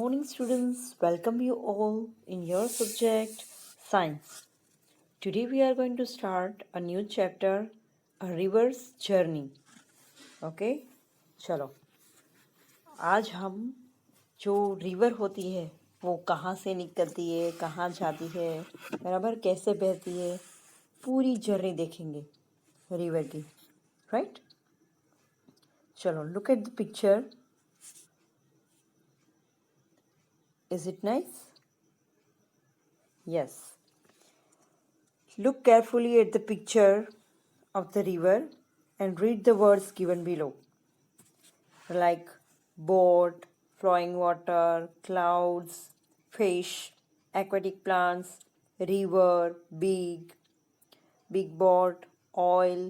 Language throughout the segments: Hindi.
morning, students. Welcome you all in your subject Science. Today we are going to start a new chapter, A River's Journey. Okay? चलो आज हम जो रिवर होती है वो कहाँ से निकलती है, कहाँ जाती है, बराबर कैसे बहती है, पूरी जर्नी देखेंगे रिवर की. राइट? चलो look at the picture. Is it nice? Yes. Look carefully at the picture of the river and read the words given below, like boat, flowing water, clouds, fish, aquatic plants, river, big boat, oil,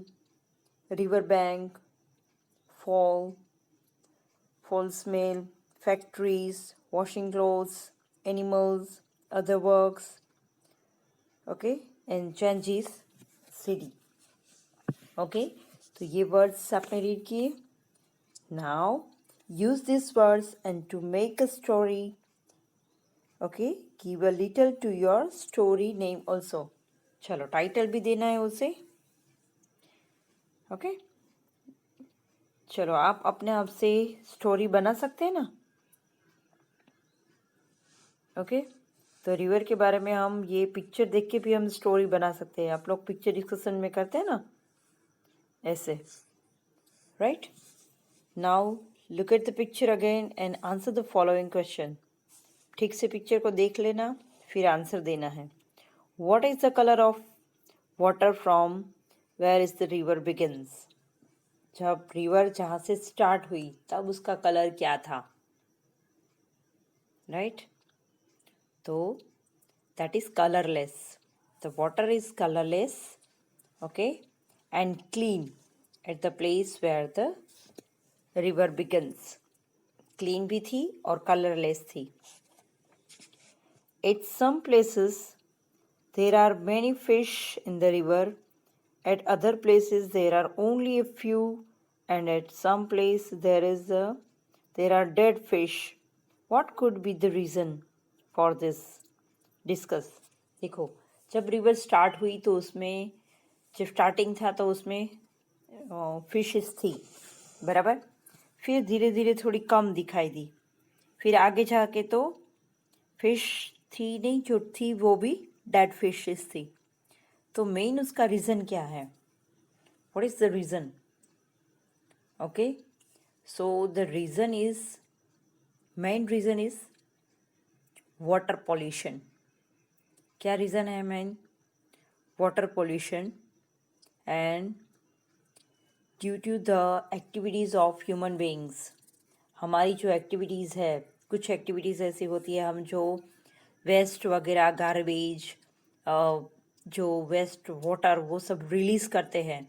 river bank, fall smell, factories, washing clothes, animals, other works, okay, and Changi's city. Okay तो ये वर्ड्स आपने रीड किए. Now use this words and to make a story. Okay give a little to your story name also. चलो टाइटल भी देना है उसे. ओके चलो आप अपने आप से स्टोरी बना सकते हैं ना. ओके तो रिवर के बारे में हम ये पिक्चर देख के भी हम स्टोरी बना सकते हैं. आप लोग पिक्चर डिस्कशन में करते हैं ना ऐसे. Right now look at the picture again and answer the following question. ठीक से पिक्चर को देख लेना फिर आंसर देना है. What is the colour of water from where is the river begins. जब रिवर जहाँ से स्टार्ट हुई तब उसका कलर क्या था. राइट तो that is colourless. The water is colourless. Okay and clean at the place where the river begins. Clean भी थी और कलरलेस थी. At some places, there are many fish in the river. At other places, there are only a few, and at some place there are dead fish. What could be the reason for this? Discuss. देखो जब रिवर स्टार्ट हुई तो उसमें जब स्टार्टिंग था तो उसमें फिशेस थी बराबर. फिर धीरे धीरे थोड़ी कम दिखाई दी. फिर आगे जाके तो फिश थी नहीं, जो थी वो भी डेड फिशेस थी. तो मेन उसका रीज़न क्या है. What is the reason. Okay so the reason is main reason is water pollution. क्या रीज़न है main. Water pollution and due to the activities of human beings. हमारी जो एक्टिविटीज़ है, कुछ एक्टिविटीज़ ऐसी होती है हम जो वेस्ट वगैरह गार्बेज जो वेस्ट वाटर वो सब रिलीज़ करते हैं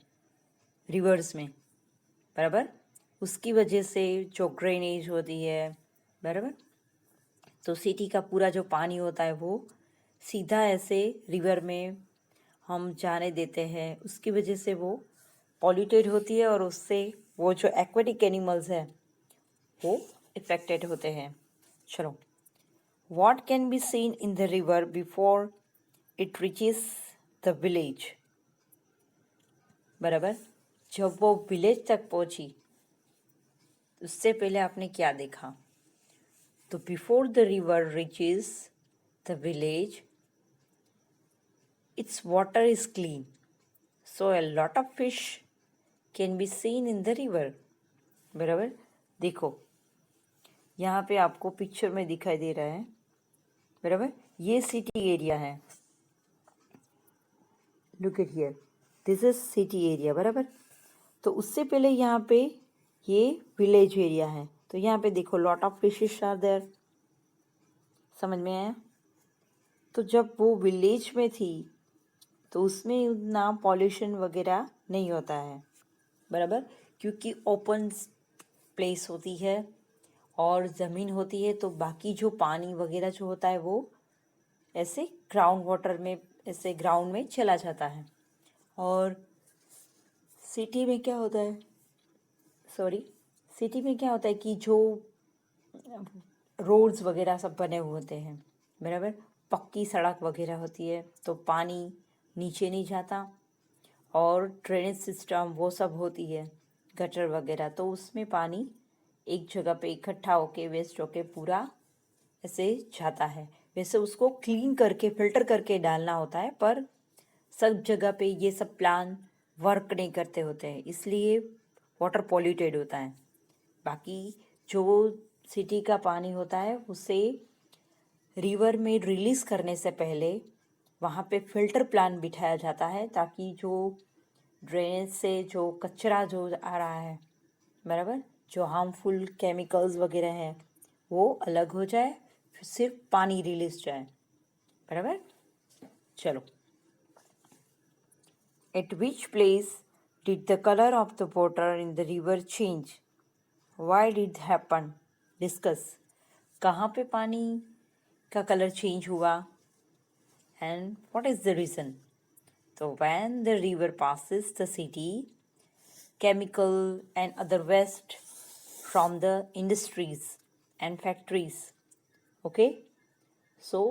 रिवर्स में बराबर. उसकी वजह से जो ड्रेनेज होती है बराबर. तो सिटी का पूरा जो पानी होता है वो सीधा ऐसे रिवर में हम जाने देते हैं. उसकी वजह से वो पॉल्यूटेड होती है और उससे वो जो एक्वेटिक एनिमल्स हैं वो इफेक्टेड होते हैं. चलो what can be seen in the river before it reaches the village. बराबर जब वो विलेज तक पहुंची उससे पहले आपने क्या देखा. तो before the river reaches the village its water is clean, so a lot of fish can be seen in the river. बराबर देखो यहाँ पे आपको पिक्चर में दिखाई दे रहा है बराबर. ये सिटी एरिया है. Look at here this is city area बराबर. तो उससे पहले यहाँ पे ये विलेज एरिया है. तो यहाँ पे देखो lot of fishes are there. समझ में आया. तो जब वो विलेज में थी तो उसमें उतना पॉल्यूशन वगैरह नहीं होता है बराबर, क्योंकि ओपन प्लेस होती है और ज़मीन होती है. तो बाकी जो पानी वगैरह जो होता है वो ऐसे ग्राउंड वाटर में ऐसे ग्राउंड में चला जाता है. और सिटी में क्या होता है, सिटी में क्या होता है कि जो रोड्स वगैरह सब बने हुए होते हैं, बराबर। पक्की सड़क वगैरह होती है तो पानी नीचे नहीं जाता, और ड्रेनेज सिस्टम वो सब होती है, गटर वगैरह, तो उसमें पानी एक जगह पे इकट्ठा होके वेस्ट होके पूरा ऐसे जाता है। वैसे उसको क्लीन करके फिल्टर करके डालना होता है, पर सब जगह पे ये सब प्लान वर्क नहीं करते होते हैं, इसलिए वाटर पॉल्यूटेड होता है। बाकी जो सिटी का पानी होता है उसे रिवर में रिलीज़ करने से पहले वहाँ पे फिल्टर प्लान बिठाया जाता है, ताकि जो ड्रेनेज से जो कचरा जो आ रहा है, बराबर, जो हार्मफुल केमिकल्स वगैरह हैं वो अलग हो जाए, फिर सिर्फ पानी रिलीज जाए, बराबर। चलो, at which place did the colour of the water in the river change, why did happen, discuss. कहाँ पे पानी का कलर चेंज हुआ and what is the reason. तो when the river passes the city, chemical and other waste from the industries and factories, okay, so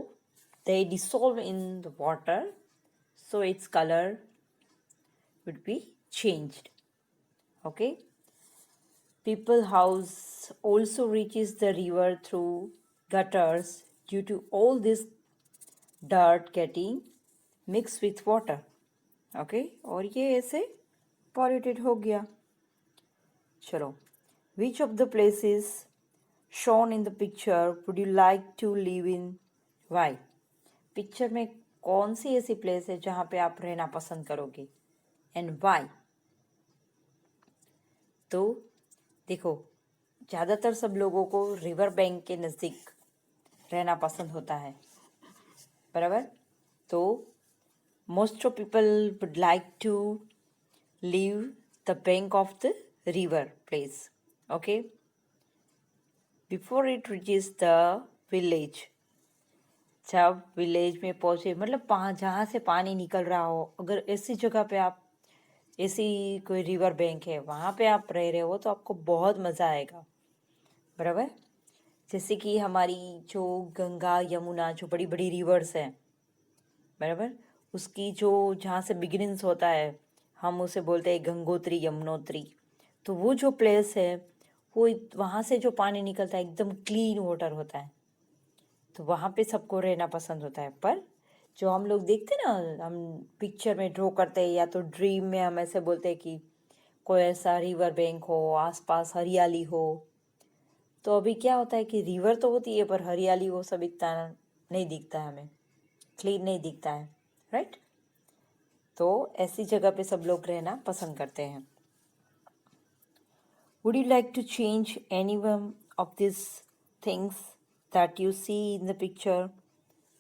they dissolve in the water, so its color would be changed, okay. People house also reaches the river through gutters due to all this dirt getting mixed with water, okay, और ये ऐसे polluted हो गया। चलो, which of the places shown in the picture would you like to live in, why। Picture में कौन सी ऐसी प्लेस है जहाँ पे आप रहना पसंद करोगे एंड वाई। तो देखो, ज़्यादातर सब लोगों को रिवर बैंक के नज़दीक रहना पसंद होता है, बराबर। तो most of people would like to live the bank of the river place, okay. Before it reaches the village, जब विलेज में पहुँचे, मतलब जहाँ से पानी निकल रहा हो, अगर ऐसी जगह पे आप, ऐसी कोई रिवर बैंक है वहाँ पे आप रह रहे हो तो आपको बहुत मज़ा आएगा, बराबर। जैसे कि हमारी जो गंगा यमुना जो बड़ी बड़ी रिवर्स हैं, बराबर, उसकी जो जहाँ से बिगिनिंग्स होता है हम उसे बोलते हैं गंगोत्री यमुनोत्री। तो वो जो प्लेस है वो वहाँ से जो पानी निकलता है एकदम क्लीन वाटर होता है, तो वहाँ पे सबको रहना पसंद होता है। पर जो हम लोग देखते हैं ना, हम पिक्चर में ड्रॉ करते हैं या तो ड्रीम में हम ऐसे बोलते हैं कि कोई ऐसा रिवर बैंक हो, आसपास हरियाली हो, तो अभी क्या होता है कि रिवर तो होती है पर हरियाली वो सब इतना नहीं दिखता है, हमें क्लीन नहीं दिखता है, राइट। तो ऐसी जगह पे सब लोग रहना पसंद करते हैं। Would you like to change any one of this things that you see in the picture,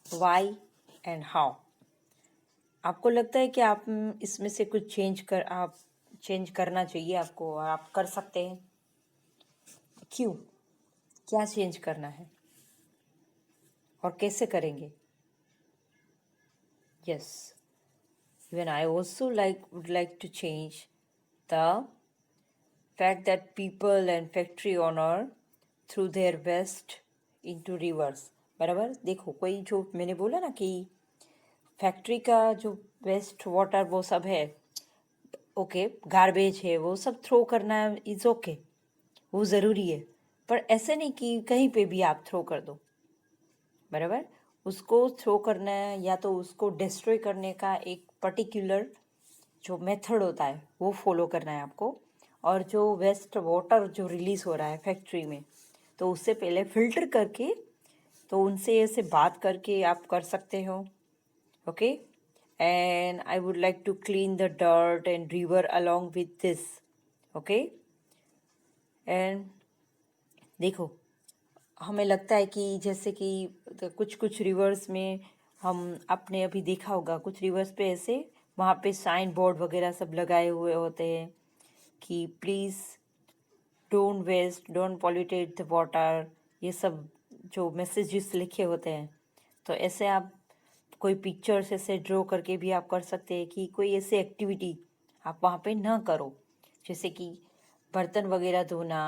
why and how. आपको लगता है कि आप इसमें से कुछ चेंज करना चाहिए आपको, और आप कर सकते हैं, क्यों, क्या चेंज करना है और कैसे करेंगे। Yes, even I also would like to change the fact that people and factory owner threw their waste into rivers, बराबर। देखो, कोई जो मैंने बोला ना कि फैक्ट्री का जो वेस्ट वाटर वो सब है, ओके, गार्बेज है, वो सब थ्रो करना इज़ ओके, वो ज़रूरी है, पर ऐसे नहीं कि कहीं पे भी आप थ्रो कर दो, बराबर। उसको थ्रो करना है या तो उसको डिस्ट्रॉय करने का एक पर्टिकुलर जो मेथड होता है वो फॉलो करना है आपको। और जो वेस्ट वाटर जो रिलीज़ हो रहा है फैक्ट्री में, तो उससे पहले फ़िल्टर करके, तो उनसे ऐसे बात करके आप कर सकते हो, okay. And I would like to clean the dirt and river along with this, okay. And देखो, हमें लगता है कि जैसे कि कुछ कुछ रिवर्स में हम आपने अभी देखा होगा, कुछ रिवर्स पे ऐसे वहाँ पे साइन बोर्ड वगैरह सब लगाए हुए होते हैं कि please don't waste, don't pollutate the water, ये सब जो मैसेजेस लिखे होते हैं। तो ऐसे आप कोई पिक्चर्स ऐसे ड्रॉ करके भी आप कर सकते हैं कि कोई ऐसी एक्टिविटी आप वहाँ पे ना करो, जैसे कि बर्तन वगैरह धोना,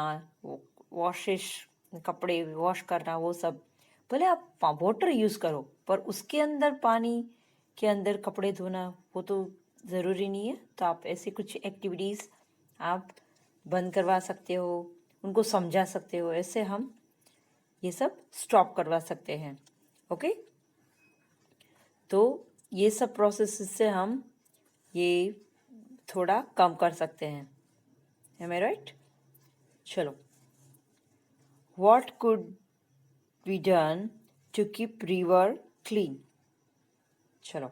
वॉशेस कपड़े वॉश करना वो सब, भले आप वाटर यूज़ करो पर उसके अंदर पानी के अंदर कपड़े धोना वो तो ज़रूरी नहीं है। तो आप ऐसे कुछ एक्टिविटीज़ आप बंद करवा सकते हो, उनको समझा सकते हो, ऐसे हम ये सब स्टॉप करवा सकते हैं। ओके, तो ये सब प्रोसेस से हम ये थोड़ा कम कर सकते हैं। Am I right? चलो, what could be done to keep river clean? चलो,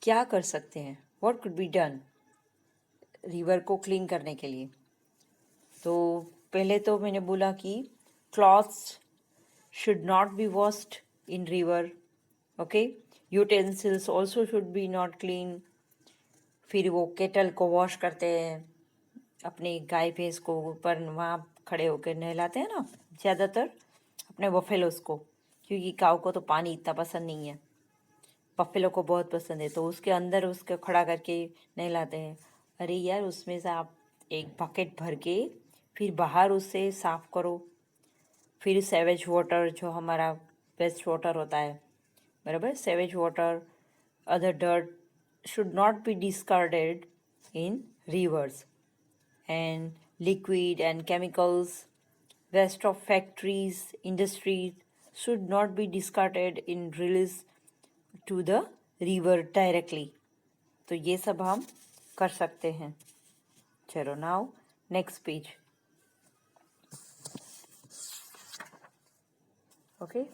क्या कर सकते हैं, what could be done river को क्लीन करने के लिए? तो पहले तो मैंने बोला कि clothes should not be washed in river, okay, utensils also should be not clean. फिर वो केटल को वॉश करते हैं, अपनी गाय भैंस को ऊपर वहाँ खड़े होकर नहलाते हैं ना ज़्यादातर अपने बफेलोस को, क्योंकि काऊ को तो पानी इतना पसंद नहीं है, बफेलो को बहुत पसंद है, तो उसके अंदर उसको खड़ा करके नहलाते हैं। अरे यार, उसमें से आप एक बकेट भर के फिर बाहर उससे साफ़ करो। फिर सेवेज वाटर जो हमारा वेस्ट वाटर होता है, बराबर, sewage water, other dirt should not be discarded in rivers, and liquid and chemicals, waste of factories, industries should not be discarded in release to the river directly. तो ये सब हम कर सकते हैं। चलो, now next page. Okay,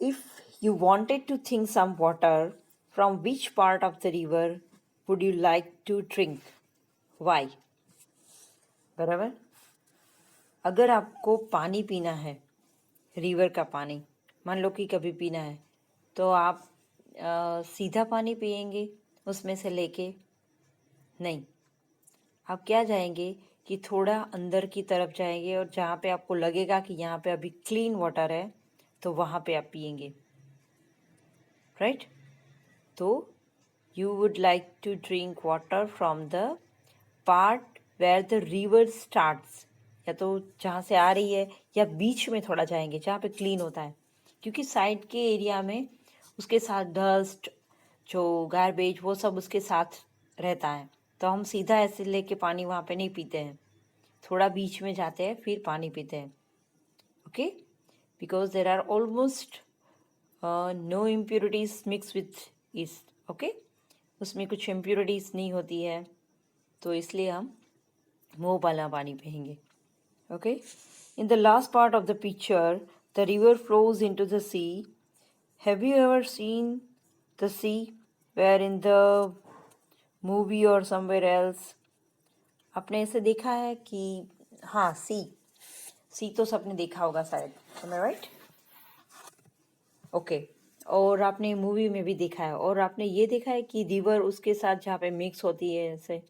if you wanted to think some water, from which part of the river would you like to drink? Why? बराबर, अगर आपको पानी पीना है, रिवर का पानी मान लो कि कभी पीना है, तो आप सीधा पानी पिएंगे उसमें से लेके? नहीं, आप क्या जाएंगे कि थोड़ा अंदर की तरफ जाएंगे और जहाँ पे आपको लगेगा कि यहाँ पे अभी क्लीन वाटर है तो वहाँ पे आप पिएंगे, राइट? तो you would like to drink water from the part where the river starts, या तो जहाँ से आ रही है, या बीच में थोड़ा जाएंगे जहाँ पे क्लीन होता है, क्योंकि साइड के एरिया में उसके साथ डस्ट, जो गार्बेज, वो सब उसके साथ रहता है, तो हम सीधा ऐसे लेके पानी वहाँ पे नहीं पीते हैं, थोड़ा बीच में जाते हैं फिर पानी पीते हैं। Okay, because there are almost no impurities mix with east. Okay, उसमें कुछ इम्प्योरिटीज नहीं होती है, तो इसलिए हम मुँह वाला पानी पिएंगे। Okay, in the last part of the picture the river flows into the sea. Have you ever seen the sea where in the movie और समवेयर एल्स? आपने ऐसे देखा है कि हाँ, सी तो सबने देखा होगा शायद, एम आई राइट? ओके, और आपने मूवी में भी देखा है, और आपने ये देखा है कि रिवर उसके साथ जहाँ पे मिक्स होती है ऐसे,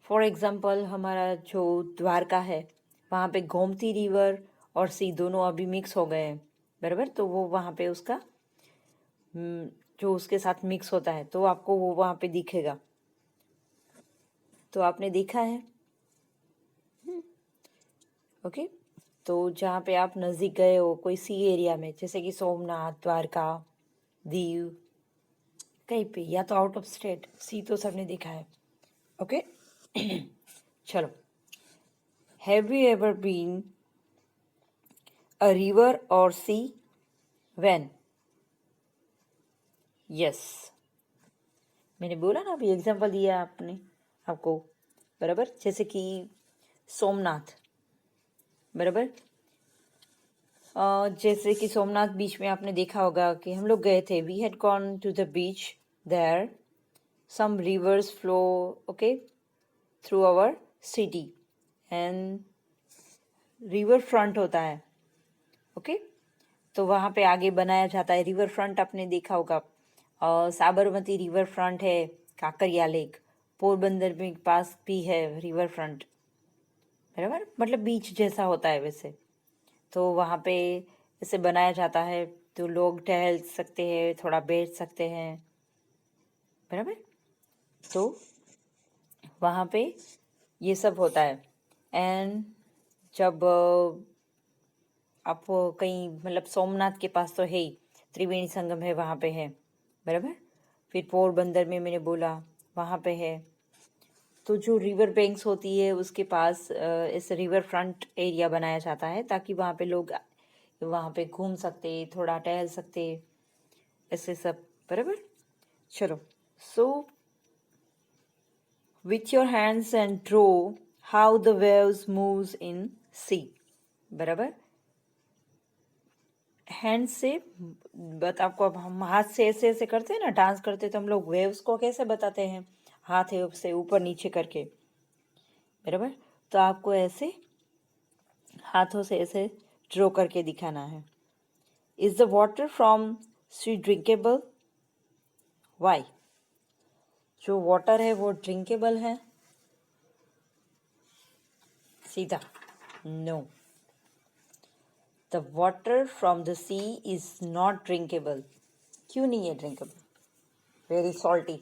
फॉर एग्जांपल हमारा जो द्वारका है वहाँ पे गोमती रिवर और सी दोनों अभी मिक्स हो गए हैं, बराबर, तो वो वहाँ पे उसका जो उसके साथ मिक्स होता है तो आपको वो वहाँ पे दिखेगा, तो आपने देखा है। ओके, तो जहाँ पे आप नज़दीक गए हो कोई सी एरिया में, जैसे कि सोमनाथ, द्वारका, दीव, कहीं पे, या तो आउट ऑफ स्टेट, सी तो सबने देखा है। ओके, चलो, have you ever been a river और सी? व्हेन? यस, मैंने बोला ना, अभी एग्जांपल दिया आपने आपको, बराबर, जैसे कि सोमनाथ, बराबर, जैसे कि सोमनाथ बीच में आपने देखा होगा कि हम लोग गए थे, we had gone to the beach there, some rivers flow, okay, through our city, and river front होता है, ओके, तो वहाँ पे आगे बनाया जाता है रिवर फ्रंट, आपने देखा होगा। साबरमती रिवर फ्रंट है, काकरिया लेक, पोरबंदर में पास भी है रिवर फ्रंट, बराबर, मतलब बीच जैसा होता है वैसे, तो वहाँ पे ऐसे बनाया जाता है तो लोग टहल सकते हैं, थोड़ा बैठ सकते हैं, बराबर, तो वहाँ पे ये सब होता है। एंड जब आप कहीं मतलब सोमनाथ के पास तो है ही, त्रिवेणी संगम है वहाँ पे है, बराबर। फिर पोरबंदर में मैंने बोला वहाँ पे है। तो जो रिवर बैंक्स होती है उसके पास इस रिवर फ्रंट एरिया बनाया जाता है ताकि वहाँ पे लोग वहाँ पे घूम सकते, थोड़ा टहल सकते, ऐसे सब, बराबर। चलो, सो with your hands and draw how the waves moves in sea, बराबर। हैंड से आपको, अब हम हाथ से ऐसे ऐसे करते हैं ना, डांस करते, तो हम लोग वेव्स को कैसे बताते हैं, हाथ से ऊपर नीचे करके, बराबर। तो आपको ऐसे हाथों से ऐसे ड्रॉ करके दिखाना है। Is the water from sea drinkable? Why? जो वाटर है वो ड्रिंकेबल है? सीधा no, the water from the sea is not drinkable. क्यों नहीं है ड्रिंकेबल? वेरी सॉल्टी,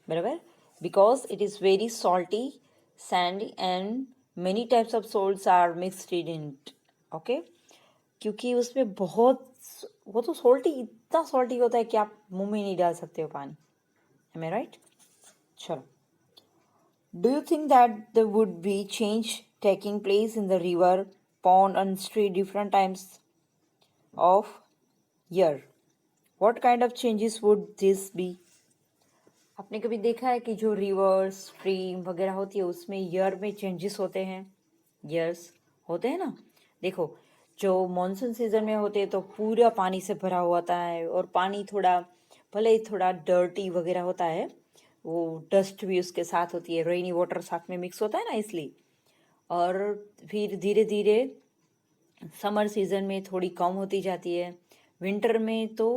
बराबर। Because it is very salty, sandy and many types of salts are mixed in it, okay. क्योंकि उसमें बहुत, वो तो सॉल्टी, इतना सॉल्टी होता है कि आप मुंह में नहीं डाल सकते हो पानी। M I right? चलो, do you think that there would be change taking place in the river, pond and street different times of year? What kind of changes would this be? आपने कभी देखा है कि जो रिवर, स्ट्रीम वगैरह होती है उसमें ईयर में चेंजेस होते हैं? ईयर्स होते हैं ना। देखो, जो मॉनसून सीजन में होते हैं तो पूरा पानी से भरा हुआ होता है, और पानी थोड़ा, भले ही थोड़ा डर्टी वगैरह होता है, वो डस्ट भी उसके साथ होती है, रेनी वाटर साथ में मिक्स होता है ना, इसलिए। और फिर धीरे धीरे समर सीजन में थोड़ी कम होती जाती है। विंटर में तो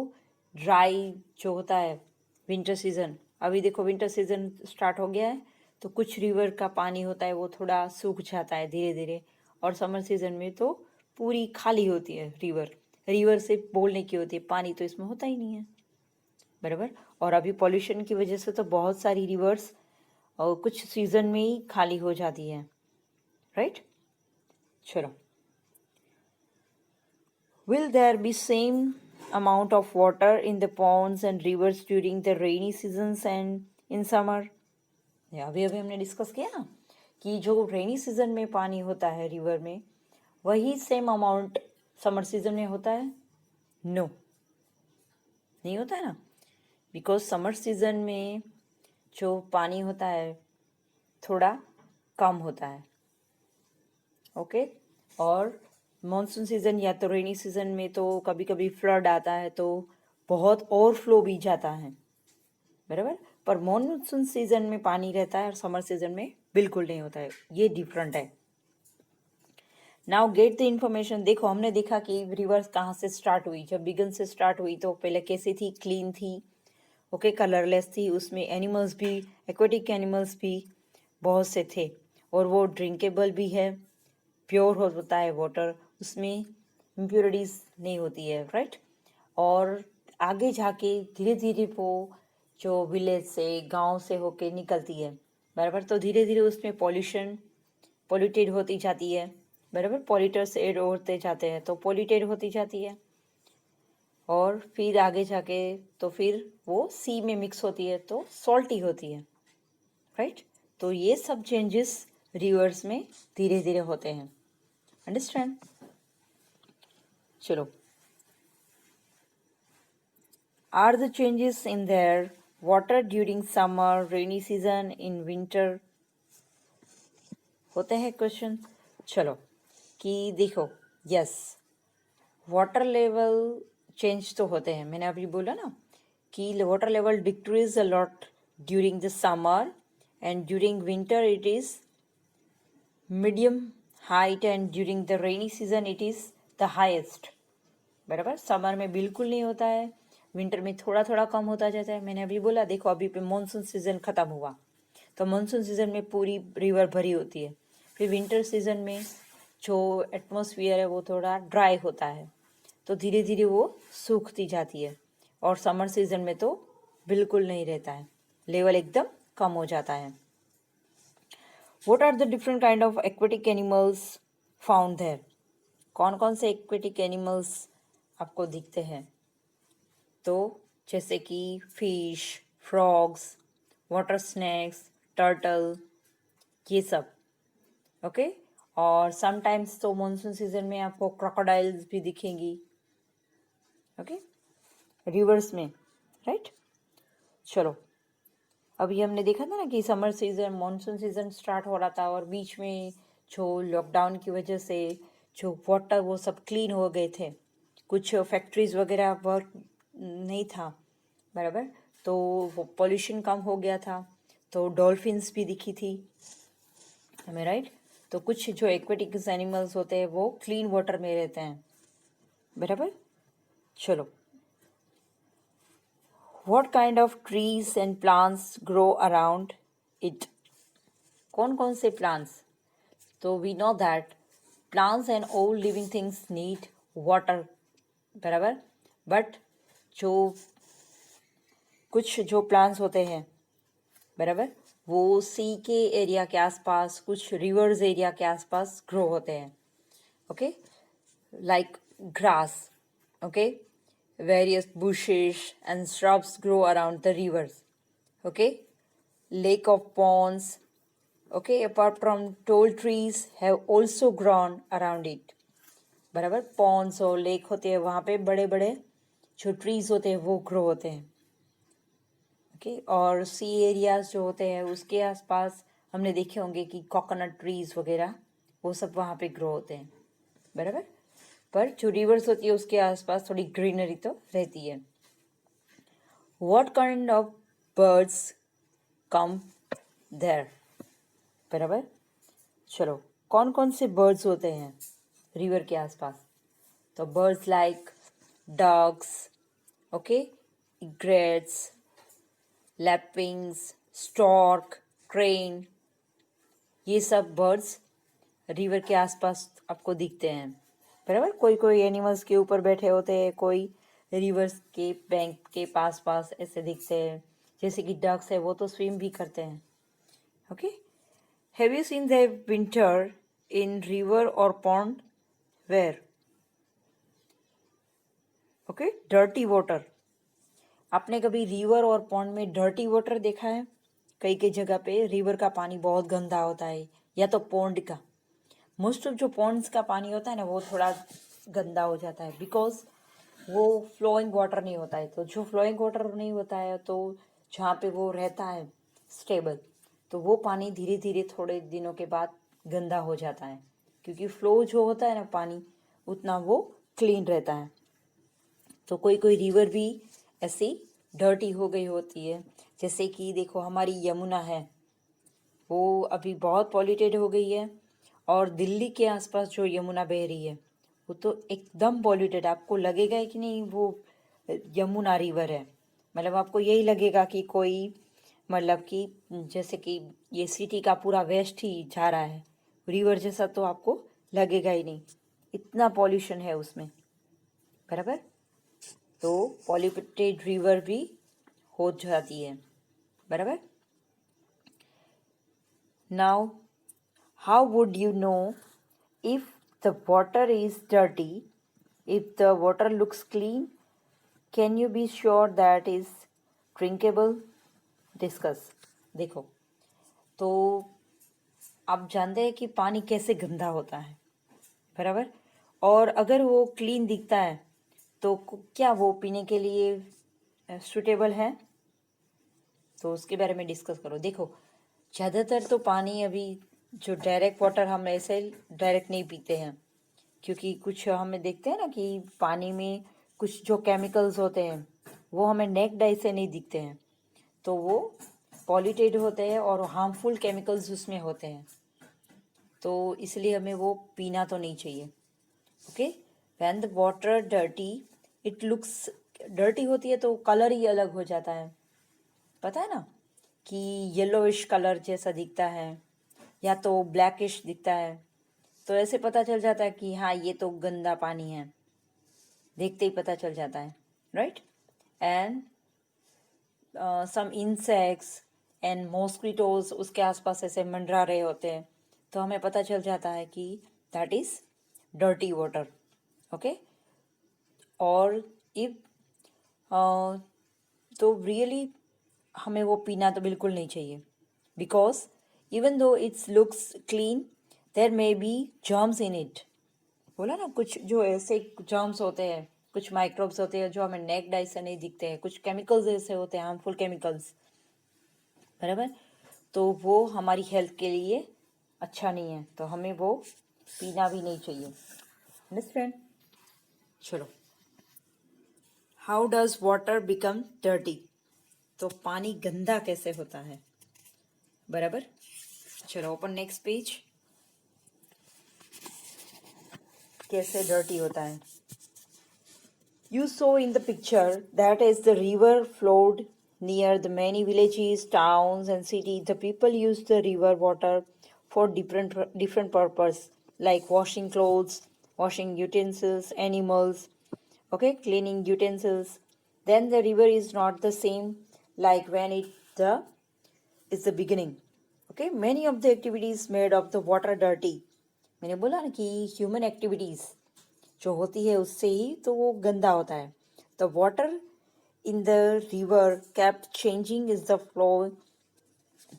ड्राई जो होता है, विंटर सीजन, अभी देखो विंटर सीजन स्टार्ट हो गया है, तो कुछ रिवर का पानी होता है वो थोड़ा सूख जाता है धीरे धीरे। और समर सीजन में तो पूरी खाली होती है रिवर, रिवर से बोलने की होती है, पानी तो इसमें होता ही नहीं है, बराबर। और अभी पॉल्यूशन की वजह से तो बहुत सारी रिवर्स और कुछ सीजन में ही खाली हो जाती है, राइट। चलो, will there be same amount of water in the ponds and rivers during the rainy seasons and in summer? अभी अभी हमने डिस्कस किया ना कि जो रेनी सीजन में पानी होता है रिवर में, वही सेम अमाउंट समर सीजन में होता है? नो, नहीं होता है ना। बिकॉज समर सीजन में जो पानी होता है थोड़ा कम होता है, ओके। और मॉनसून सीजन या तो रेनी सीजन में तो कभी कभी फ्लड आता है, तो बहुत ओवरफ्लो भी जाता है, बराबर। पर मॉनसून सीजन में पानी रहता है और समर सीजन में बिल्कुल नहीं होता है, ये डिफरेंट है। Now get the information. देखो, हमने देखा कि रिवर्स कहाँ से स्टार्ट हुई। जब बिगन से स्टार्ट हुई तो पहले कैसी थी? क्लीन थी, ओके, कलरलेस थी, उसमें एनिमल्स भी, एक्वेटिक एनिमल्स भी बहुत से थे, और वो ड्रिंकेबल भी है, प्योर होता है वाटर, उसमें इम्प्योरिटीज नहीं होती है, राइट। और आगे जाके धीरे धीरे वो जो विलेज से, गांव से होके निकलती है, बराबर। तो धीरे धीरे उसमें पॉल्यूशन, पॉल्यूटेड होती जाती है, बराबर। पॉल्यूटर्स ऐड होते जाते हैं तो पॉल्यूटेड होती जाती है, और फिर आगे जाके तो फिर वो सी में मिक्स होती है तो सॉल्टी होती है, राइट। तो ये सब चेंजेस रिवर्स में धीरे धीरे होते हैं, अंडरस्टैंड। चलो, are the changes in there water during summer, rainy season, in winter? होते हैं क्वेश्चन। चलो, कि देखो, यस, वाटर लेवल चेंज तो होते हैं। मैंने अभी बोला ना कि water level decrease a lot during the summer, and during winter it is medium height, and during the rainy season it is the highest, बराबर। समर में बिल्कुल नहीं होता है, विंटर में थोड़ा थोड़ा कम होता जाता है। मैंने अभी बोला, देखो अभी पे मानसून सीजन खत्म हुआ, तो मानसून सीजन में पूरी रिवर भरी होती है। फिर विंटर सीजन में जो एटमॉस्फेयर है वो थोड़ा ड्राई होता है, तो धीरे धीरे वो सूखती जाती है। और समर सीजन में तो बिल्कुल नहीं रहता है, लेवल एकदम कम हो जाता है। What are the different kind of aquatic animals found there. कौन कौन से एक्वेटिक एनिमल्स आपको दिखते हैं? तो जैसे कि fish, frogs, water snacks, turtle, ये सब। ओके और समटाइम्स तो मॉनसून सीजन में आपको क्रोकोडाइल्स भी दिखेंगी। ओके रिवर्स में, राइट। चलो अभी हमने देखा था ना कि summer season, monsoon season start हो रहा था और बीच में जो लॉकडाउन की वजह से जो वाटर वो सब क्लीन हो गए थे, कुछ फैक्ट्रीज वगैरह वर्क नहीं था, बराबर, तो वो पॉल्यूशन कम हो गया था, तो डॉल्फिन्स भी दिखी थी हमें, राइट। तो कुछ जो एक्वेटिक एनिमल्स होते हैं वो क्लीन वाटर में रहते हैं, बराबर। चलो, What kind of trees and plants grow around it? कौन कौन से plants? तो we know that plants and all living things need water, बराबर, बट जो कुछ जो plants होते हैं, बराबर, वो सी के एरिया के आसपास, कुछ रिवर्स एरिया के आसपास ग्रो होते हैं। Okay like grass, okay, various bushes and shrubs grow around the rivers, okay, lake of ponds, okay, apart from tall trees have also grown around it, बराबर। ponds और lake होते हैं, वहाँ पे बड़े बड़े जो trees होते हैं वो grow होते हैं, okay, और सी एरियाज जो होते हैं उसके आसपास हमने देखे होंगे कि कोकोनट ट्रीज वगैरह वो सब वहाँ पे ग्रो होते हैं, बराबर। पर जो रिवर्स होती है उसके आसपास थोड़ी ग्रीनरी तो रहती है। What kind of birds come there, बराबर। चलो, कौन कौन से बर्ड्स होते हैं रिवर के आसपास? तो birds like ducks, okay, egrets, lapwings, stork, crane, ये सब बर्ड्स रिवर के आसपास आपको दिखते हैं, बराबर। कोई कोई एनिमल्स के ऊपर बैठे होते हैं, कोई रिवर्स के बैंक के पास पास ऐसे दिखते हैं, जैसे कि डक्स है वो तो स्विम भी करते हैं। Okay, have you seen the winter in river or pond? Where? Okay, dirty water. आपने कभी रिवर और पॉन्ड में डर्टी वाटर देखा है? कई कई जगह पे रिवर का पानी बहुत गंदा होता है, या तो पॉन्ड का। मोस्ट ऑफ जो पॉन्ड्स का पानी होता है ना वो थोड़ा गंदा हो जाता है, बिकॉज वो फ्लोइंग वाटर नहीं होता है। तो जो फ्लोइंग वाटर नहीं होता है तो जहाँ पे वो रहता है स्टेबल, तो वो पानी धीरे धीरे थोड़े दिनों के बाद गंदा हो जाता है, क्योंकि फ्लो जो होता है ना पानी उतना वो क्लीन रहता है। तो कोई कोई रिवर भी ऐसी डर्टी हो गई होती है, जैसे कि देखो हमारी यमुना है, वो अभी बहुत पॉल्यूटेड हो गई है, और दिल्ली के आसपास जो यमुना बह रही है वो तो एकदम पॉल्यूटेड। आपको लगेगा कि नहीं वो यमुना रिवर है, मतलब आपको यही लगेगा कि कोई, मतलब कि जैसे कि ये सिटी का पूरा वेस्ट ही जा रहा है, रिवर जैसा तो आपको लगेगा ही नहीं, इतना पॉल्यूशन है उसमें, बराबर। तो पॉल्यूटेड रिवर भी हो जाती है, बराबर। Now how would you know if the water is dirty? If the water looks clean, can you be sure that is drinkable? Discuss. देखो, तो आप जानते हैं कि पानी कैसे गंदा होता है, बराबर, और अगर वो क्लीन दिखता है तो क्या वो पीने के लिए सुटेबल है? तो उसके बारे में डिस्कस करो। देखो, ज़्यादातर तो पानी अभी जो डायरेक्ट वाटर हम ऐसे डायरेक्ट नहीं पीते हैं, क्योंकि कुछ हमें देखते हैं ना कि पानी में कुछ जो केमिकल्स होते हैं वो हमें नेक्ड आई से नहीं दिखते हैं, तो वो पॉल्यूटेड होते हैं और हार्मफुल केमिकल्स उसमें होते हैं, तो इसलिए हमें वो पीना तो नहीं चाहिए। Okay, when the water dirty, it looks dirty होती है तो कलर ही अलग हो जाता है, पता है ना, कि येलोइश कलर जैसा दिखता है या तो ब्लैकिश दिखता है, तो ऐसे पता चल जाता है कि हाँ ये तो गंदा पानी है, देखते ही पता चल जाता है, right. And some insects and mosquitoes उसके आसपास ऐसे मंडरा रहे होते हैं, तो हमें पता चल जाता है कि that is dirty water. Okay, और इफ तो रियली हमें वो पीना तो बिल्कुल नहीं चाहिए, because even though it's looks clean there may be germs in it. बोला ना, कुछ जो ऐसे जर्म्स होते हैं, कुछ माइक्रोब्स होते हैं जो हमें नेक डाइस से नहीं दिखते हैं, कुछ केमिकल्स ऐसे होते हैं, हार्मफुल केमिकल्स, बराबर. तो वो हमारी हेल्थ के लिए अच्छा नहीं है, तो हमें वो पीना भी नहीं चाहिए. अंडरस्टैंड? चलो, how does water become dirty? तो पानी गंदा कैसे होता है, बराबर. चलो, ओपन नेक्स्ट पेज. कैसे डर्टी होता है? You saw in the picture that as the river flowed near the many villages, towns, and cities, the people used the river water for different purpose, like washing clothes, washing utensils, animals, okay, cleaning utensils. Then the river is not the same like when it the is the beginning. Okay, many of the activities made of the water dirty. मैंने बोला ना कि ह्यूमन एक्टिविटीज जो होती है उससे ही तो वो गंदा होता है. The water in the river kept changing as the flow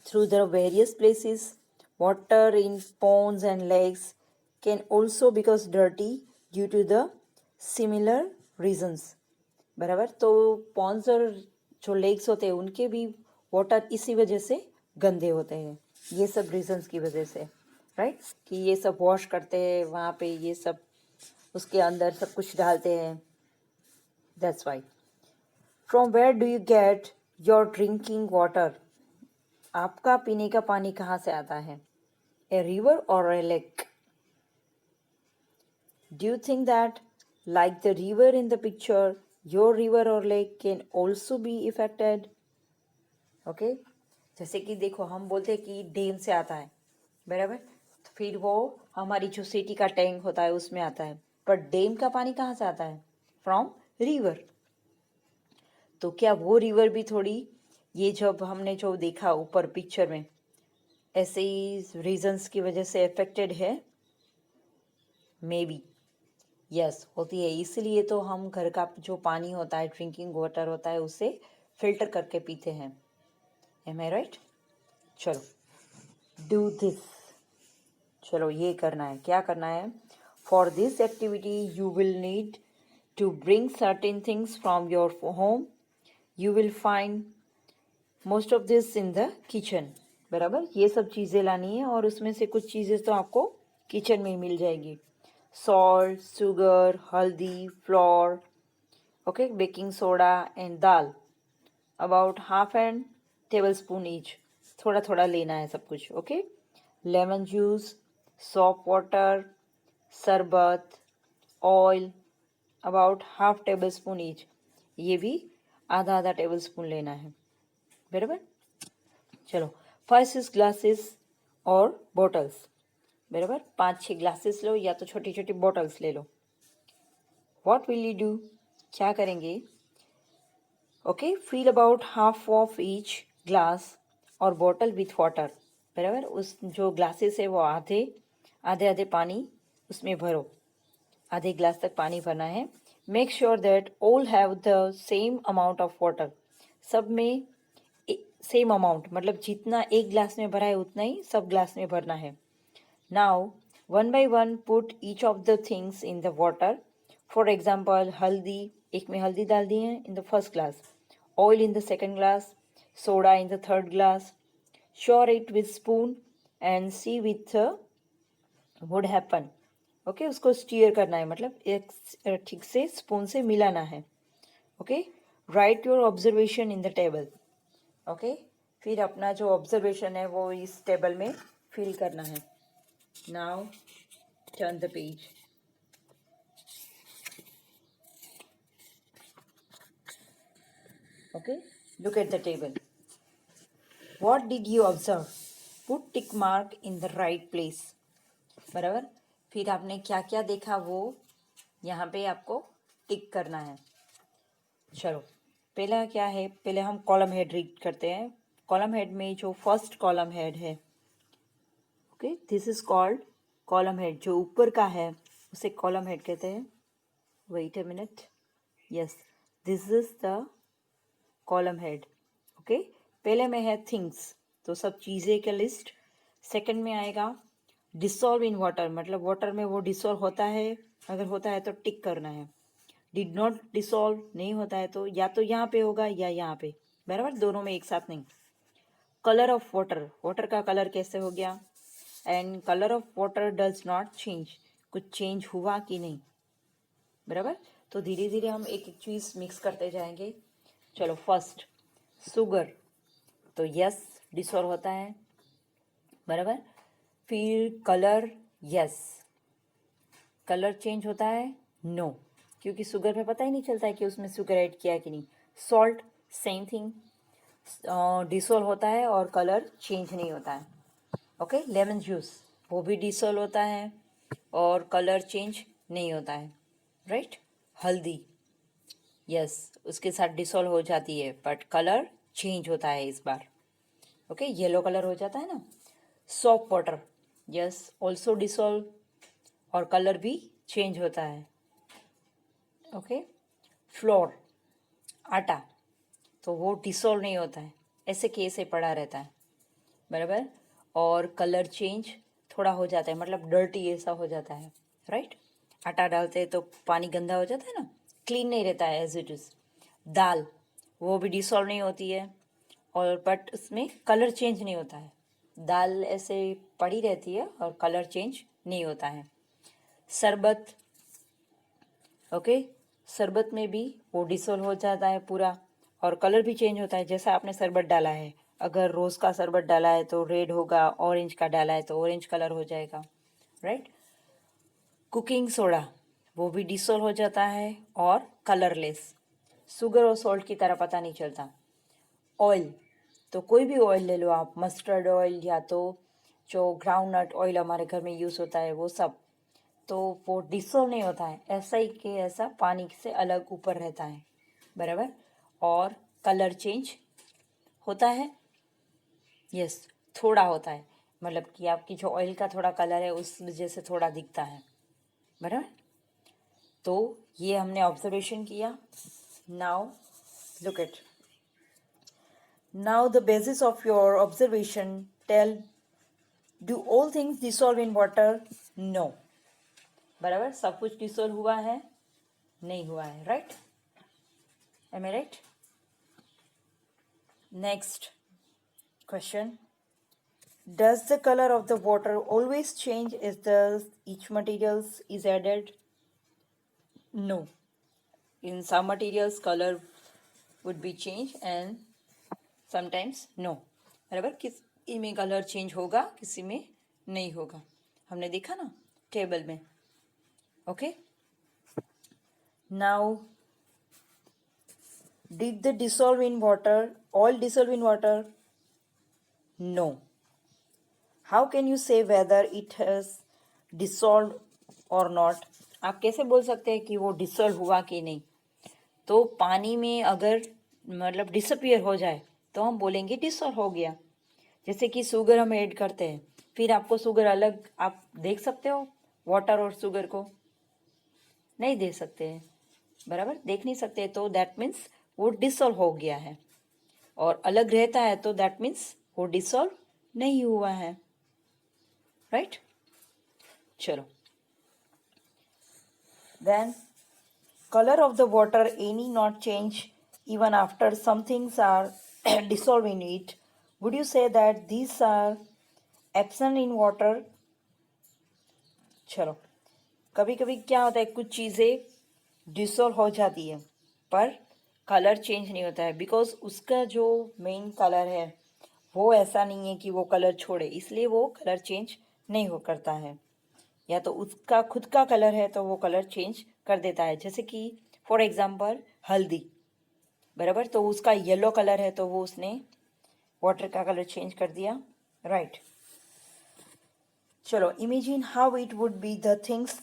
through the various places. Water in ponds and lakes can also become dirty due to the similar reasons. बराबर. तो ponds और जो लेक्स होते हैं उनके भी वाटर इसी वजह से गंदे होते हैं, ये सब रीजंस की वजह से, राइट. कि ये सब वॉश करते हैं वहाँ पे, ये सब उसके अंदर सब कुछ डालते हैं. That's why. From where do you get your drinking water? आपका पीने का पानी कहाँ से आता है? A river or a lake? Do you think that like the river in the picture your river or lake can also be affected? Okay, जैसे कि देखो हम बोलते हैं कि डैम से आता है, बराबर. तो फिर वो हमारी जो सिटी का टैंक होता है उसमें आता है, पर डैम का पानी कहाँ से आता है? From river. तो क्या वो रिवर भी थोड़ी ये जब हमने जो देखा ऊपर पिक्चर में ऐसे ही रीजंस की वजह से अफेक्टेड है? मे बी यस, होती है. इसलिए तो हम घर का जो पानी होता है, ड्रिंकिंग वाटर होता है, उसे फिल्टर करके पीते हैं. Am I right? चलो, डू दिस. चलो, ये करना है. क्या करना है? For this activity you will need to bring certain things from your home. You will find most of this in the kitchen. बराबर, ये सब चीज़ें लानी है और उसमें से कुछ चीज़ें तो आपको किचन में ही मिल जाएगी. Salt, sugar, haldi, flour, okay, baking soda and dal. About half and table spoon each. थोड़ा थोड़ा लेना है सब कुछ. Okay, lemon juice, soap water, sharbat, oil, about half table spoon each. ये भी आधा आधा टेबल स्पून लेना है, बराबर. चलो, फर्स्ट इज ग्लासेस और बॉटल्स. बराबर, 5-6 ग्लासेस लो या तो छोटी छोटी बॉटल्स ले लो. What will you do? क्या करेंगे? Okay, fill about half of each glass or bottle with water. बराबर, उस जो ग्लासेस है वो आधे आधे आधे पानी उसमें भरो. आधे ग्लास तक पानी भरना है. Make sure that all have the same amount of water. सब में सेम अमाउंट, मतलब जितना एक ग्लास में भरा है उतना ही सब ग्लास में भरना है. Now one by one put each of the things in the water. For example, haldi, एक में हल्दी डाल दी है in the first glass, oil in the second glass, soda in the third glass. Sure it with spoon and see with would happen. Okay, उसको स्टीयर करना है, मतलब एक ठीक से स्पून से मिलाना है. Okay, right your observation in the table. Okay, फिर अपना जो ऑब्जर्वेशन है वो इस टेबल में फिल करना है. Now turn the page. Okay, look at the table. What did you observe? Put tick mark in the right place. बराबर, फिर आपने क्या क्या देखा वो यहाँ पे आपको टिक करना है. चलो, पहला क्या है? पहले हम कॉलम हेड रीड करते हैं. कॉलम हेड में जो फर्स्ट कॉलम हेड है, okay, this is called column head जो ऊपर का है उसे कॉलम हेड कहते हैं. Wait a minute. Yes, this is the column head. Okay, पहले में है थिंग्स, तो सब चीज़ें का लिस्ट. सेकंड में आएगा डिसॉल्व इन वाटर, मतलब वाटर में वो डिसॉल्व होता है, अगर होता है तो टिक करना है. डिड नॉट डिसॉल्व नहीं होता है तो या तो यहाँ पे होगा या यहाँ पे, बराबर, दोनों में एक साथ नहीं. कलर ऑफ वाटर, वाटर का कलर कैसे हो गया. And colour of water does not change, कुछ चेंज हुआ कि नहीं, बराबर. तो धीरे धीरे हम एक एक चीज़ मिक्स करते जाएंगे. चलो, फर्स्ट सुगर, तो यस डिसॉल्व होता है, बराबर. फिर कलर, यस. कलर चेंज होता है, नो, क्योंकि शुगर में पता ही नहीं चलता है कि उसमें शुगर ऐड किया है कि नहीं. सॉल्ट, सेम थिंग, डिसॉल्व होता है और कलर चेंज नहीं होता है. ओके, लेमन जूस, वो भी डिसॉल्व होता है और कलर चेंज नहीं होता है, राइट. हल्दी, यस, उसके साथ डिसॉल्व हो जाती है बट कलर चेंज होता है इस बार. ओके, येलो कलर हो जाता है ना. Soap water, yes, also dissolve और कलर भी चेंज होता है. ओके, फ्लोर, आटा, तो वो डिसॉल्व नहीं होता है, ऐसे के ऐसे पड़ा रहता है, बराबर. और कलर चेंज थोड़ा हो जाता है, मतलब डर्टी ऐसा हो जाता है, राइट. आटा डालते हैं तो पानी गंदा हो जाता है ना, क्लीन नहीं रहता है एज इट इज़. दाल, वो भी डिसॉल्व नहीं होती है और बट उसमें कलर चेंज नहीं होता है, दाल ऐसे पड़ी रहती है और कलर चेंज नहीं होता है. शरबत, ओके, शरबत में भी वो डिसॉल्व हो जाता है पूरा और कलर भी चेंज होता है. जैसा आपने शरबत डाला है, अगर रोज़ का शरबत डाला है तो रेड होगा, ऑरेंज का डाला है तो ऑरेंज कलर हो जाएगा, राइट. कुकिंग सोडा, वो भी डिसॉल्व हो जाता है और कलरलेस, शुगर और सॉल्ट की तरह पता नहीं चलता. ऑयल, तो कोई भी ऑयल ले लो आप, मस्टर्ड ऑयल या तो जो ग्राउंडनट ऑयल हमारे घर में यूज़ होता है वो सब, तो वो डिसॉल्व नहीं होता है, ऐसा ही कि ऐसा पानी से अलग ऊपर रहता है, बराबर. और कलर चेंज होता है, यस, थोड़ा होता है, मतलब कि आपकी जो ऑयल का थोड़ा कलर है उस वजह से थोड़ा दिखता है, बराबर. तो ये हमने ऑब्जर्वेशन किया. Now look it. Now the basis of your observation, tell, do all things dissolve in water. No, बराबर, सब कुछ डिसॉल्व हुआ है नहीं हुआ है, right. Am I right. Next question. Does the color of the water always change as the each materials is added? No. In some materials color would be changed and sometimes no. बराबर, किसी में कलर चेंज होगा, किसी में नहीं होगा, हमने देखा ना टेबल में. Okay, now did the dissolve in water all dissolve in water? No. How can you say whether it has dissolved or not? आप कैसे बोल सकते हैं कि वो डिसॉल्व हुआ कि नहीं. तो पानी में अगर मतलब डिसअपियर हो जाए तो हम बोलेंगे डिसॉल्व हो गया. जैसे कि शुगर हम ऐड करते हैं, फिर आपको शुगर अलग आप देख सकते हो वाटर और शुगर को, नहीं देख सकते हैं, बराबर, देख नहीं सकते, तो दैट मीन्स वो डिसॉल्व हो गया है. और अलग रहता है तो दैट मीन्स वो डिसॉल्व नहीं हुआ है, राइट. चलो, then color of the water any not change even after some things are dissolved in it. Would you say that these are absent in water? चलो, कभी कभी क्या होता है, कुछ चीज़ें डिसॉल्व हो जाती है पर कलर चेंज नहीं होता है, बिकॉज उसका जो मेन कलर है वो ऐसा नहीं है कि वो कलर छोड़े, इसलिए वो कलर चेंज नहीं हो करता है. या तो उसका खुद का कलर है तो वो कलर चेंज कर देता है. जैसे कि फॉर एग्जांपल हल्दी, बराबर, तो उसका येलो कलर है तो वो उसने वाटर का कलर चेंज कर दिया, राइट. चलो, imagine how it would be the things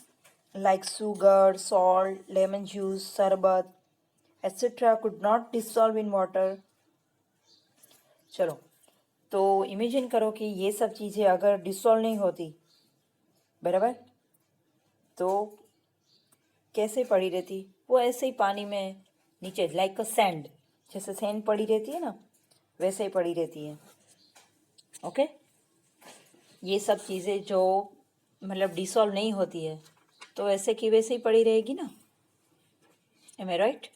like sugar, salt, lemon juice, sharbat etcetera could not dissolve in water. चलो, तो इमेजिन करो कि ये सब चीज़ें अगर डिसॉल्व नहीं होती, बराबर। तो कैसे पड़ी रहती, वो ऐसे ही पानी में नीचे लाइक अ सैंड, जैसे सैंड पड़ी रहती है ना, वैसे ही पड़ी रहती है। ओके, ये सब चीज़ें जो मतलब डिसॉल्व नहीं होती है तो ऐसे की वैसे ही पड़ी रहेगी ना। M I right?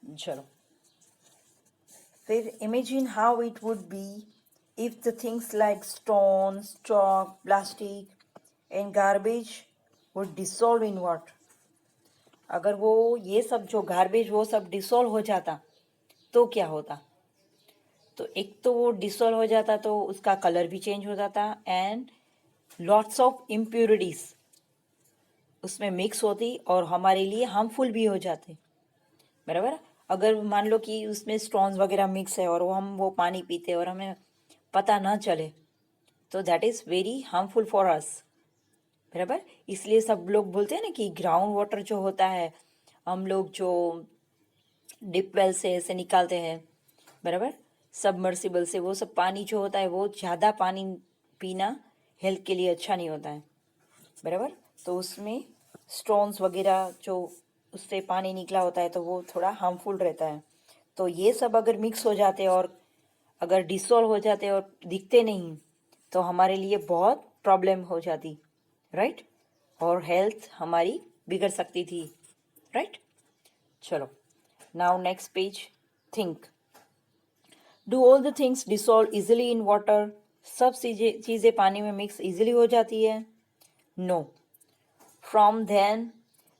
चलो, फिर imagine how it would B if the things like stones, chalk, plastic and garbage would dissolve in water. अगर वो ये सब जो गार्बेज वो सब डिसॉल्व हो जाता तो क्या होता? तो एक तो वो डिसॉल्व हो जाता तो उसका कलर भी चेंज हो जाता एंड लॉट्स ऑफ इम्प्योरिटीज उसमें मिक्स होती और हमारे लिए हार्मफुल भी हो जाते। बराबर। अगर मान लो कि उसमें स्टोन्स वगैरह मिक्स है और वो पानी पीते और हमें पता ना चले तो that is very harmful for us. बराबर। इसलिए सब लोग बोलते हैं ना कि ग्राउंड वाटर जो होता है हम लोग जो डिप वेल से ऐसे निकालते हैं, बराबर, सबमर्सिबल से, वो सब पानी जो होता है वो ज़्यादा पानी पीना हेल्थ के लिए अच्छा नहीं होता है। बराबर। तो उसमें स्टोन्स वगैरह जो उससे पानी निकला होता है तो वो थोड़ा हार्मफुल रहता है। तो ये सब अगर मिक्स हो जाते और अगर डिसॉल्व हो जाते और दिखते नहीं तो हमारे लिए बहुत प्रॉब्लम हो जाती, राइट? और हेल्थ हमारी बिगड़ सकती थी, राइट? चलो, now next page. Think, do all the things dissolve easily in water? सब चीज़ें पानी में मिक्स इजिली हो जाती है? No. From then,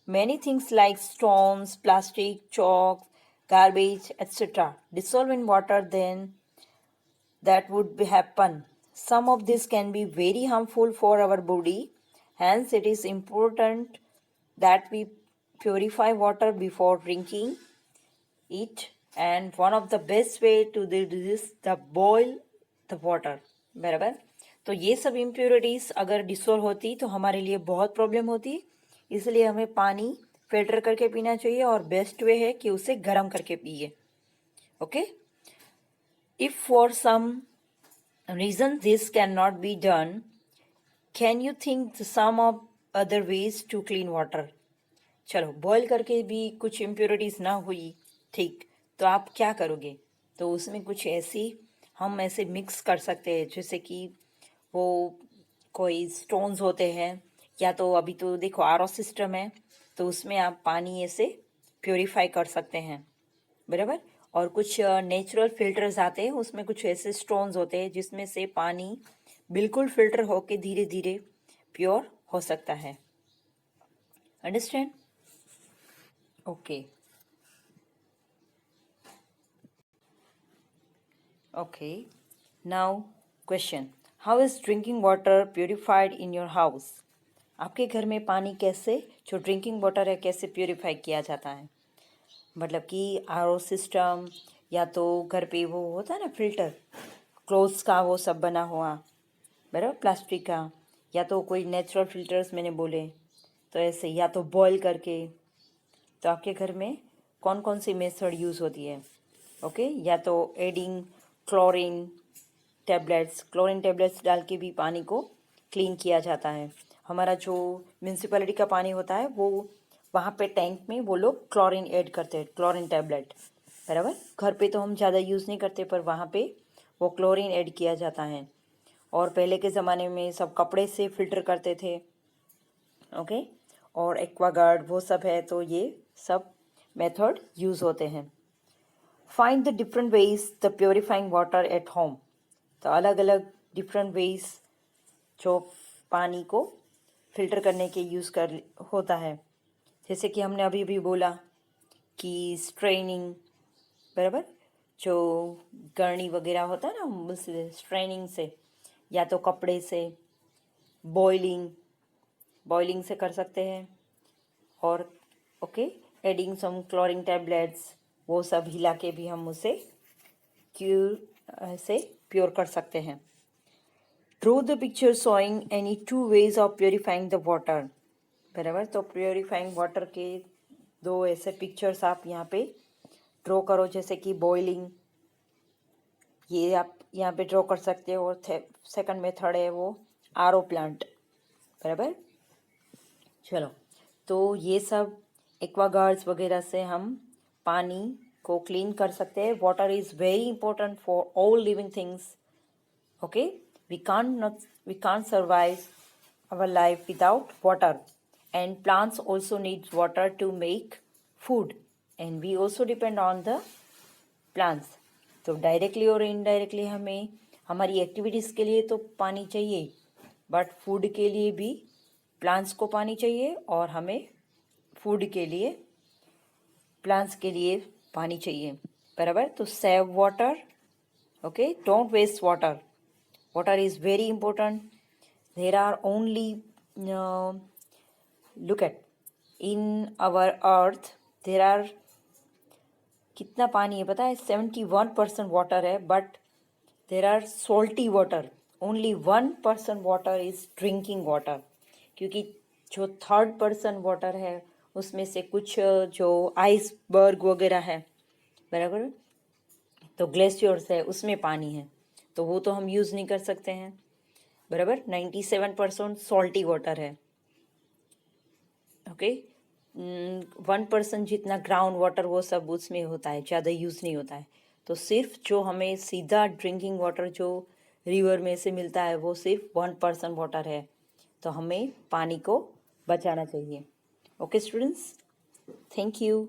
many things like stones, plastic, chalk, garbage, etc. dissolve in water, then that would happen. Some of this can be very harmful for our body. Hence, it is important that we purify water before drinking it. And one of the best way to do this, the boil the water. बराबर। तो ये सब इम्प्योरिटीज़ अगर डिसॉल्व होती तो हमारे लिए बहुत प्रॉब्लम होती, इसलिए हमें पानी फिल्टर करके पीना चाहिए और बेस्ट वे है कि उसे गर्म करके पिए। Okay, if for some reason this can not be done, can you think some of other ways to clean water? चलो, बॉयल करके भी कुछ इम्प्योरिटीज़ ना हुई, ठीक, तो आप क्या करोगे? तो उसमें कुछ ऐसी हम ऐसे मिक्स कर सकते हैं जैसे कि वो कोई स्टोन्स होते हैं, या तो अभी तो देखो आरओ सिस्टम है तो उसमें आप पानी ऐसे प्योरीफाई कर सकते हैं, बराबर। और कुछ नेचुरल फिल्टर्स आते हैं, उसमें कुछ ऐसे स्टोन्स होते हैं जिसमें से पानी बिल्कुल फिल्टर होके धीरे धीरे प्योर हो सकता है। Understand? Okay. Okay, now question. How is drinking water purified in your house? आपके घर में पानी कैसे, जो ड्रिंकिंग वाटर है, कैसे प्योरीफाई किया जाता है? मतलब कि आरओ सिस्टम, या तो घर पे वो होता है ना फिल्टर, क्लोथ्स का वो सब बना हुआ, बराबर, प्लास्टिक का, या तो कोई नेचुरल फिल्टर्स मैंने बोले, तो ऐसे, या तो बॉयल करके। तो आपके घर में कौन कौन सी मेथड यूज़ होती है? ओके, या तो एडिंग क्लोरीन टैबलेट्स डाल के भी पानी को क्लीन किया जाता है। हमारा जो म्यूनसिपैलिटी का पानी होता है वो वहाँ पे टैंक में वो लोग क्लोरीन ऐड करते हैं, क्लोरीन टैबलेट, बराबर। घर पे तो हम ज़्यादा यूज़ नहीं करते पर वहाँ पे वो क्लोरीन ऐड किया जाता है। और पहले के ज़माने में सब कपड़े से फिल्टर करते थे, ओके, और एक्वागार्ड वो सब है, तो ये सब मेथड यूज़ होते हैं। Find the different ways the purifying water at home. तो अलग अलग डिफरेंट वेज जो पानी को फिल्टर करने के यूज़ कर होता है, जैसे कि हमने अभी भी बोला कि स्ट्रेनिंग, बराबर, जो गरनी वगैरह होता है ना उससे स्ट्रेनिंग से, या तो कपड़े से, बॉइलिंग से कर सकते हैं, और okay, adding some chlorine tablets, वो सब हिला के भी हम उसे से प्योर कर सकते हैं। Draw the picture showing any two ways of purifying the water, बराबर। तो प्योरीफाइंग वाटर के दो ऐसे पिक्चर्स आप यहाँ पे ड्रॉ करो, जैसे कि बॉइलिंग, ये आप यहाँ पे ड्रॉ कर सकते हो, और सेकंड मेथड है वो आरओ प्लांट, बराबर। चलो, तो ये सब एक्वागार्ड्स वगैरह से हम पानी को क्लीन कर सकते हैं। Water is very important for all living things, okay, we can't survive our life without water, and plants also need water to make food, and we also depend on the plants. तो डायरेक्टली और इनडायरेक्टली हमें हमारी एक्टिविटीज़ के लिए तो पानी चाहिए, बट फूड के लिए भी प्लांट्स को पानी चाहिए, और हमें फूड के लिए प्लांट्स के लिए पानी चाहिए, बराबर। तो save water, okay, don't waste water. Water is very important. There are only, look at, in our earth there are, कितना पानी है पता है? 71% वाटर है, but there are salty water. Only 1% water is drinking water, क्योंकि जो 3rd% वाटर है उसमें से कुछ जो आइसबर्ग वगैरह है, बराबर, तो ग्लेशियर्स है उसमें पानी है, तो वो तो हम यूज़ नहीं कर सकते हैं, बराबर। 97% सॉल्टी वाटर है, ओके। 1% जितना ग्राउंड वाटर वो सब उसमें होता है, ज़्यादा यूज़ नहीं होता है। तो सिर्फ जो हमें सीधा ड्रिंकिंग वाटर जो रिवर में से मिलता है वो सिर्फ 1% वाटर है, तो हमें पानी को बचाना चाहिए। Okay students, thank you.